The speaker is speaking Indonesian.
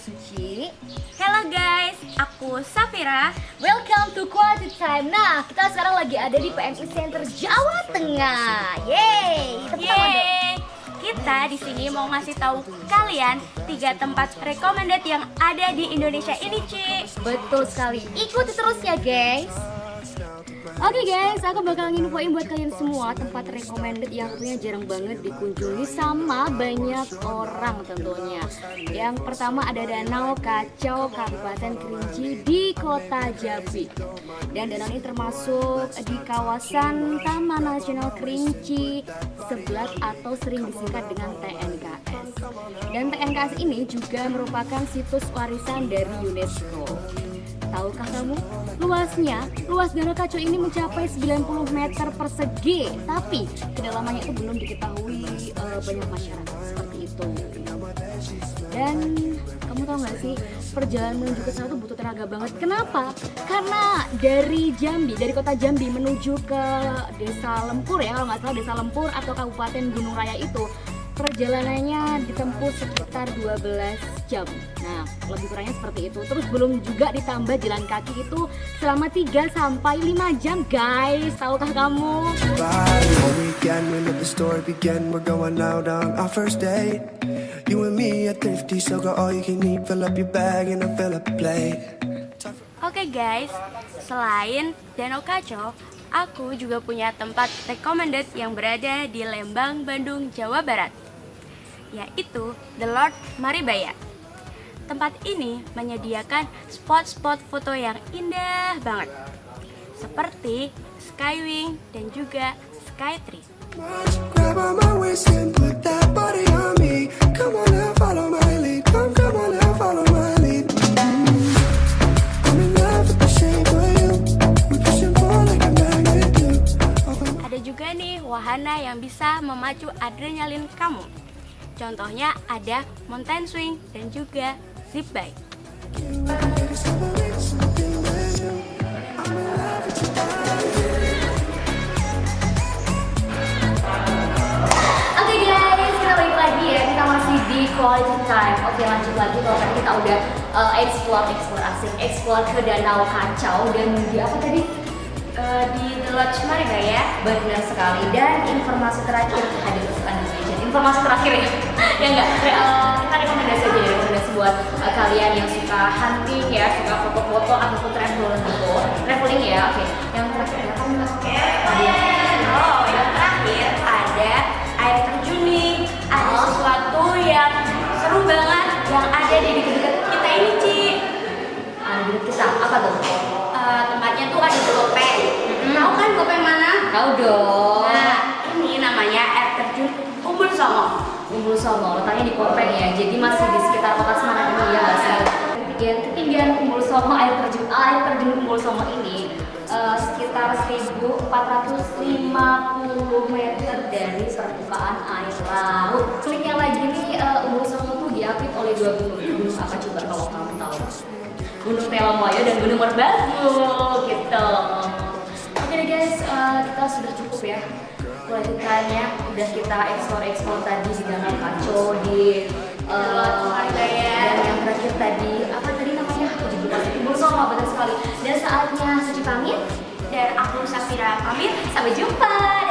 Suci. Hello guys, aku Safira. Welcome to Quality Time. Nah, kita sekarang lagi ada di PMI Center Jawa Tengah. Yeay, tepuk tangan dong. Yeay. Kita di sini mau ngasih tahu kalian 3 tempat recommended yang ada di Indonesia ini, Ci. Betul sekali. Ikuti terus ya, guys. Oke guys, aku bakal nginfoin buat kalian semua tempat recommended yang tentunya jarang banget dikunjungi sama banyak orang tentunya. Yang pertama ada Danau Kacau Kabupaten Kerinci di Kota Jambi. Dan danau ini termasuk di kawasan Taman Nasional Kerinci 11 atau sering disingkat dengan TNKS. Dan TNKS ini juga merupakan situs warisan dari UNESCO. Tahukah kamu, luas Danau Kacau ini mencapai 90 meter persegi, tapi kedalamannya itu belum diketahui banyak masyarakat seperti itu. Dan kamu tahu nggak sih, perjalanan menuju ke sana tuh butuh tenaga banget. Kenapa? Karena dari kota Jambi menuju ke Desa Lempur ya, kalau nggak salah Desa Lempur atau Kabupaten Gunung Raya itu perjalanannya ditempuh sekitar 12 jam. Nah, lebih kurangnya seperti itu. Terus belum juga ditambah jalan kaki itu selama 3 sampai 5 jam, guys. Tahukah kamu? Oke guys, selain Danau Kacau, aku juga punya tempat recommended yang berada di Lembang, Bandung, Jawa Barat, yaitu The Lord Maribaya. Tempat ini menyediakan spot-spot foto yang indah banget, seperti Skywing dan juga Skytree. Ada juga nih wahana yang bisa memacu adrenalin kamu. Contohnya ada mountain swing dan juga zip bike. Oke guys, kita balik lagi ya. Kita masih di Quality Time. Oke, lanjut lagi. Kalau tadi kita udah explore ke Danau Kacau dan di apa tadi? Di The Lodge Maribaya. Benar sekali. Dan informasi terakhir informasi terakhir ya. Ya enggak, kita rekomendasi aja ya, rekomendasi buat kalian yang suka hunting ya, suka foto-foto ataupun traveling ya. Oke. Yang terakhir ya, kamu nggak suka? Yang terakhir ada air terjun nih. Ada sesuatu yang seru banget yang ada di dekat kita ini, Ci. Di kita apa tuh? Tempatnya tuh ada di Gopeng. Tahu kan Gopeng mana? Tahu dong. Nah, ini namanya air terjun Umbul Songo. Umbul Songo, letaknya di Kopeng ya, jadi masih di sekitar kota Semarang ini ya nggak sih? Ketinggian Umbul Songo, air terjun Umbul Songo ini sekitar 1450 meter dari permukaan air laut. Uniknya lagi nih, Umbul Songo tuh diapit oleh 2 gunung apa coba kalau kamu tahu? Gunung Telomoyo dan Gunung Merbabu gitu. Oke deh guys, kita sudah cukup ya. Kelanjutannya udah kita explore tadi di Danau Kacau, di Maribaya, dan yang terakhir tadi apa tadi namanya? Aku juga lupa. Umbul Songo, benar sekali. Dan saatnya Suci pamit dan aku Safira pamit. Sampai jumpa.